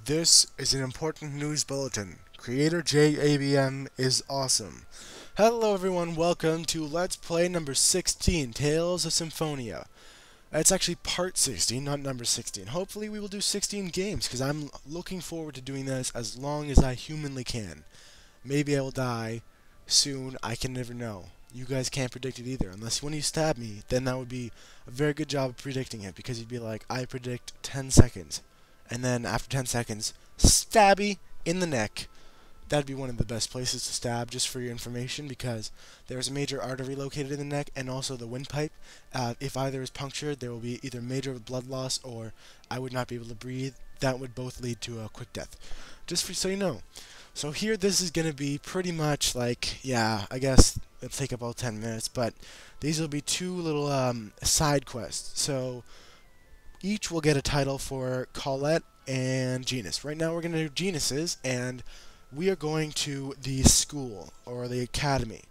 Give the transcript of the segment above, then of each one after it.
This is an important news bulletin. Creator JABM is awesome. Hello everyone, welcome to Let's Play number 16, Tales of Symphonia. It's actually part 16, not number 16. Hopefully we will do 16 games, because I'm looking forward to doing this as long as I humanly can. Maybe I will die soon, I can never know. You guys can't predict it either, unless when you stab me, then that would be a very good job of predicting it, because you'd be like, I predict 10 seconds. And then after 10 seconds, stabby in the neck. That'd be one of the best places to stab, just for your information, because there's a major artery located in the neck and also the windpipe. If either is punctured, there will be either major blood loss or I would not be able to breathe. That would both lead to a quick death. Just so you know. So here, this is going to be pretty much like, yeah, I guess it'll take about 10 minutes, but these will be two little side quests. So each will get a title for Colette and Genus. Right now we're going to do Genus's, and we are going to the school, or the academy.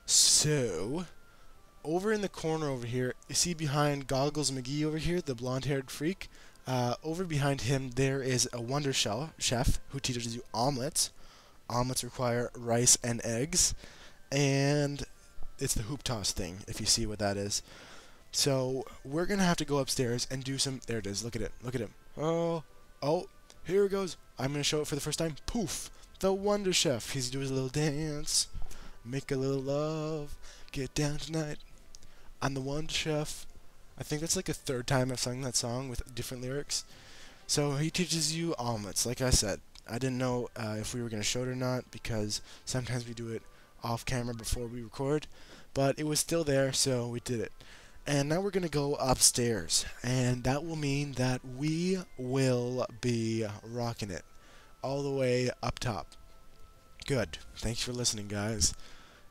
So, over in the corner over here, you see behind Goggles McGee over here, the blonde-haired freak, over behind him there is a wonder chef who teaches you omelets. Omelets require rice and eggs, and it's the hoop toss thing, if you see what that is. So we're gonna have to go upstairs and do some. There it is. Look at it. Look at him. Oh, here it goes. I'm gonna show it for the first time. Poof! The Wonder Chef. He's doing a little dance. Make a little love. Get down tonight. I'm the Wonder Chef. I think that's like a third time I've sung that song with different lyrics. So he teaches you omelets. Like I said, I didn't know if we were gonna show it or not, because sometimes we do it off camera before we record. But it was still there, so we did it. And now we're going to go upstairs, and that will mean that we will be rocking it all the way up top. Good. Thanks for listening, guys.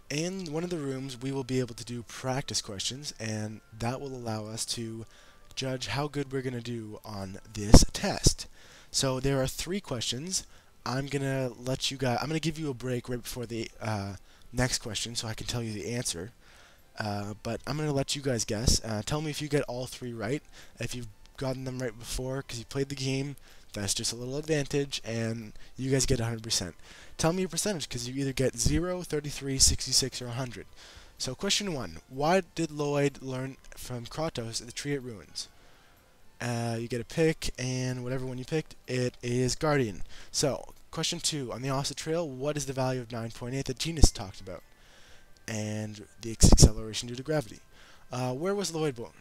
In one of the rooms, we will be able to do practice questions, and that will allow us to judge how good we're going to do on this test. So there are 3 questions. I'm going to give you a break right before the next question so I can tell you the answer. But I'm going to let you guys guess. Tell me if you get all 3 right. If you've gotten them right before because you played the game, that's just a little advantage, and you guys get 100%. Tell me your percentage, because you either get 0, 33, 66, or 100. So question 1. Why did Lloyd learn from Kratos at the tree it ruins? You get a pick, and whatever one you picked, it is Guardian. So, question 2. On the opposite trail, what is the value of 9.8 that Genus talked about? And the acceleration due to gravity. Where was Lloyd born?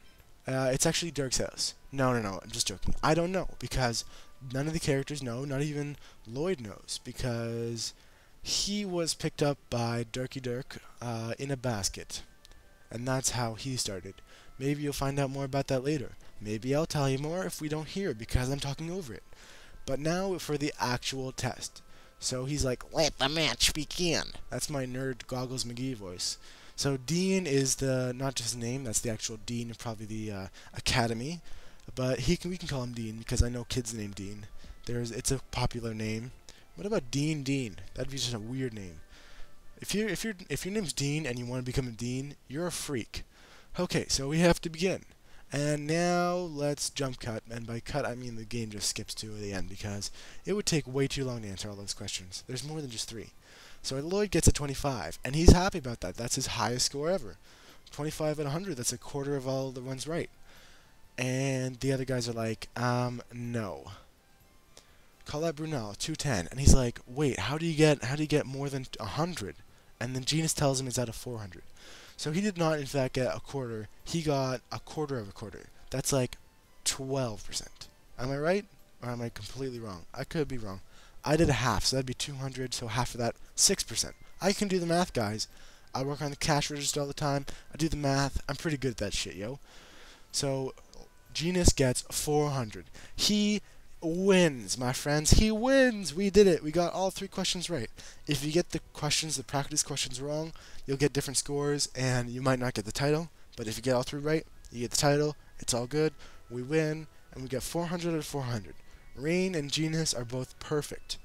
It's actually Dirk's house. No, I'm just joking. I don't know, because none of the characters know, not even Lloyd knows, because he was picked up by Dirky Dirk in a basket. And that's how he started. Maybe you'll find out more about that later. Maybe I'll tell you more if we don't hear, because I'm talking over it. But now for the actual test. So he's like, let the match begin. That's my nerd Goggles McGee voice. So Dean is not just his name, that's the actual Dean of probably the academy. But we can call him Dean, because I know kids named Dean. It's a popular name. What about Dean? That'd be just a weird name. If your name's Dean and you want to become a Dean, you're a freak. Okay, so we have to begin. And now let's jump cut, and by cut I mean the game just skips to the end, because it would take way too long to answer all those questions. There's more than just 3. So Lloyd gets a 25, and he's happy about that. That's his highest score ever. 25 out of 100, that's a quarter of all the ones right. And the other guys are like, no. Colette Brunel, 210, and he's like, wait, how do you get more than 100? And then Genus tells him it's out of 400. So he did not, in fact, get a quarter. He got a quarter of a quarter. That's like 12%. Am I right? Or am I completely wrong? I could be wrong. I did a half, so that'd be 200, so half of that, 6%. I can do the math, guys. I work on the cash register all the time. I do the math. I'm pretty good at that shit, yo. So Genus gets 400. He wins, my friends. He wins. We did it. We got all 3 questions right. If you get the practice questions wrong, you'll get different scores, and you might not get the title. But if you get all 3 right, you get the title. It's all good. We win, and we get 400 out of 400. Rain and Genus are both perfect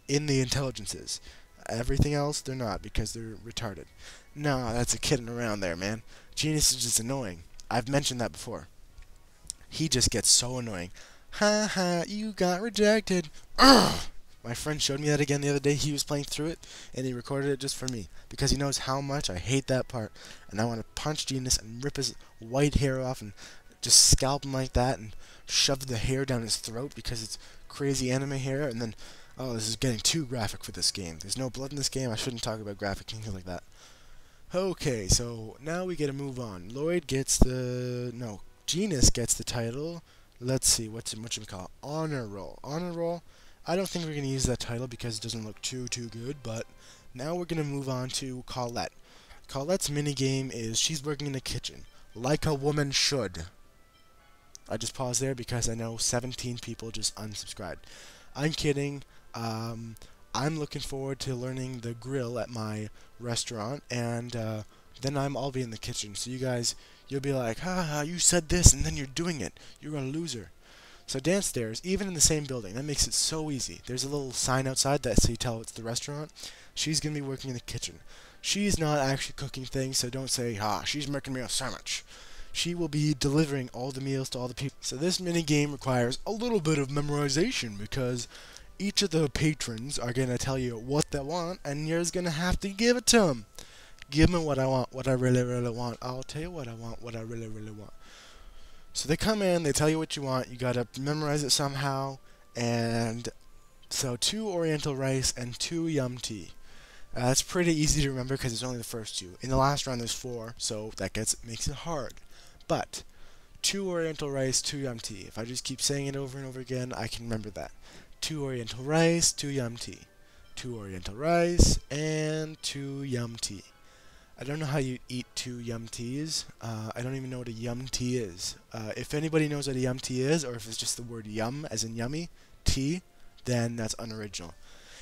in the intelligences. Everything else, they're not, because they're retarded. No, that's a kidding around there, man. Genus is just annoying. I've mentioned that before. He just gets so annoying. Ha ha, you got rejected. Ugh! My friend showed me that again the other day. He was playing through it, and he recorded it just for me, because he knows how much I hate that part, and I want to punch Genius and rip his white hair off and just scalp him like that and shove the hair down his throat because it's crazy anime hair, and then, oh, this is getting too graphic for this game. There's no blood in this game. I shouldn't talk about graphic things like that. Okay, so now we get to move on. Lloyd gets the... no, Genius gets the title. Let's see, what should we call it? Honor Roll. Honor Roll, I don't think we're going to use that title because it doesn't look too good, but now we're going to move on to Colette. Colette's minigame is she's working in the kitchen, like a woman should. I just paused there because I know 17 people just unsubscribed. I'm kidding. I'm looking forward to learning the grill at my restaurant, and then I'll be in the kitchen. So you guys, you'll be like, ha, you said this, and then you're doing it. You're a loser. So downstairs, even in the same building, that makes it so easy. There's a little sign outside that so you tell it's the restaurant. She's going to be working in the kitchen. She's not actually cooking things, so don't say, she's making me a sandwich. She will be delivering all the meals to all the people. So this mini game requires a little bit of memorization because each of the patrons are going to tell you what they want, and you're going to have to give it to them. Give me what I want, what I really want. I'll tell you what I want, what I really want. So they come in, they tell you what you want, you gotta memorize it somehow, and so 2 Oriental rice and 2 yum tea. That's pretty easy to remember because it's only the first 2. In the last round there's 4, so that makes it hard. But 2 Oriental rice, 2 yum tea. If I just keep saying it over and over again, I can remember that. 2 Oriental rice, 2 yum tea. 2 Oriental rice, and 2 yum tea. I don't know how you eat 2 yum teas. I don't even know what a yum tea is. If anybody knows what a yum tea is, or if it's just the word yum, as in yummy, tea, then that's unoriginal.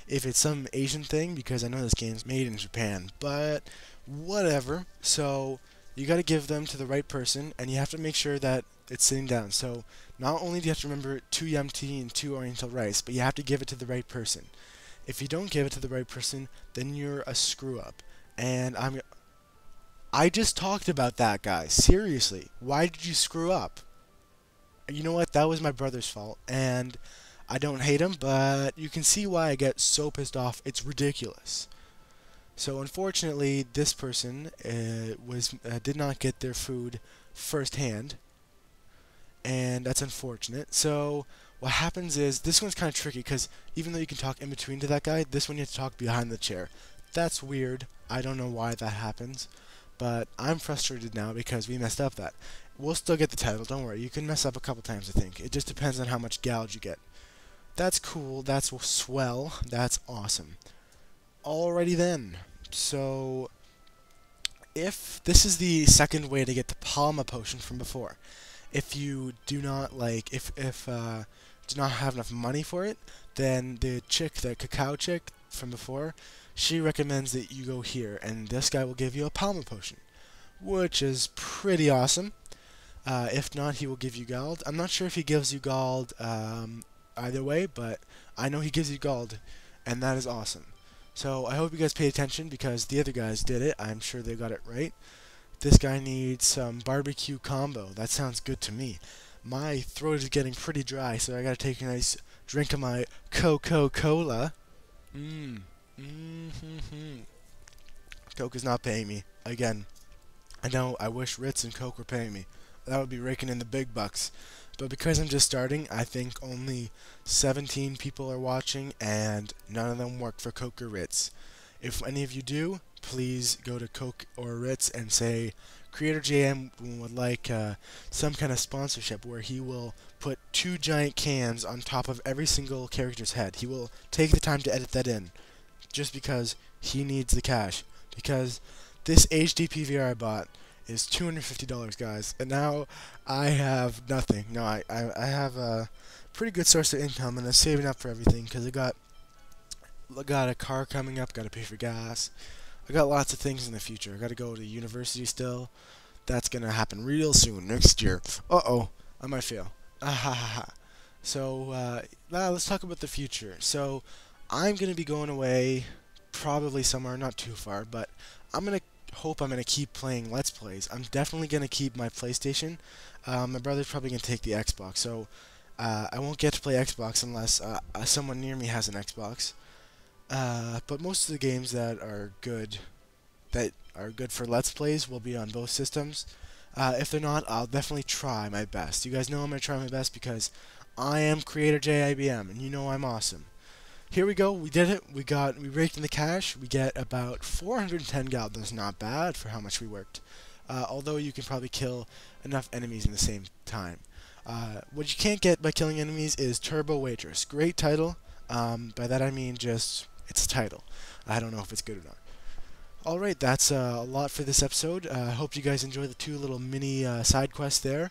If it's some Asian thing, because I know this game's made in Japan, but whatever. So you got to give them to the right person, and you have to make sure that it's sitting down. So not only do you have to remember 2 yum tea and 2 Oriental rice, but you have to give it to the right person. If you don't give it to the right person, then you're a screw up. And I just talked about that, guys. Seriously. Why did you screw up? You know what? That was my brother's fault. And I don't hate him, but you can see why I get so pissed off. It's ridiculous. So unfortunately, this person did not get their food firsthand. And that's unfortunate. So what happens is, this one's kind of tricky, because even though you can talk in between to that guy, this one you have to talk behind the chair. That's weird. I don't know why that happens. But I'm frustrated now because we messed up that. We'll still get the title, don't worry. You can mess up a couple times, I think. It just depends on how much gouge you get. That's cool, that's swell, that's awesome. Alrighty then. So, if this is the second way to get the Palma potion from before. If you do not do not have enough money for it, then the cacao chick from before, she recommends that you go here, and this guy will give you a Palma potion, which is pretty awesome. If not, he will give you gold. I'm not sure if he gives you gold either way, but I know he gives you gold, and that is awesome. So I hope you guys paid attention because the other guys did it. I'm sure they got it right. This guy needs some barbecue combo. That sounds good to me. My throat is getting pretty dry, so I gotta take a nice drink of my Coca-Cola. Coke is not paying me. Again, I know, I wish Ritz and Coke were paying me. That would be raking in the big bucks. But because I'm just starting, I think only 17 people are watching, and none of them work for Coke or Ritz. If any of you do, please go to Coke or Ritz and say, Creator JM would like some kind of sponsorship where he will put 2 giant cans on top of every single character's head. He will take the time to edit that in, just because he needs the cash. Because this HD PVR I bought is $250, guys, and now I have nothing. No, I have a pretty good source of income, and I'm saving up for everything because I got a car coming up, got to pay for gas. I got lots of things in the future. I got to go to university still. That's gonna happen real soon, next year. Uh-oh, I might fail. So let's talk about the future. So I'm gonna be going away, probably somewhere not too far, but I'm gonna keep playing Let's Plays. I'm definitely gonna keep my PlayStation. My brother's probably gonna take the Xbox. So I won't get to play Xbox unless someone near me has an Xbox. But most of the games that are good for Let's Plays will be on both systems. If they're not, I'll definitely try my best. You guys know I'm going to try my best because I am Creator JIBM, and you know I'm awesome. Here we go. We did it. We raked in the cash. We get about 410 gold. That's not bad for how much we worked. Although you can probably kill enough enemies in the same time. What you can't get by killing enemies is Turbo Waitress. Great title. By that I mean just it's a title. I don't know if it's good or not. Alright, that's a lot for this episode. I hope you guys enjoy the two little mini side quests there.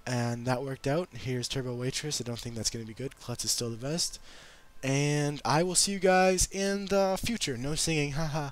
And that worked out. Here's Turbo Waitress. I don't think that's going to be good. Klutz is still the best. And I will see you guys in the future. No singing, haha.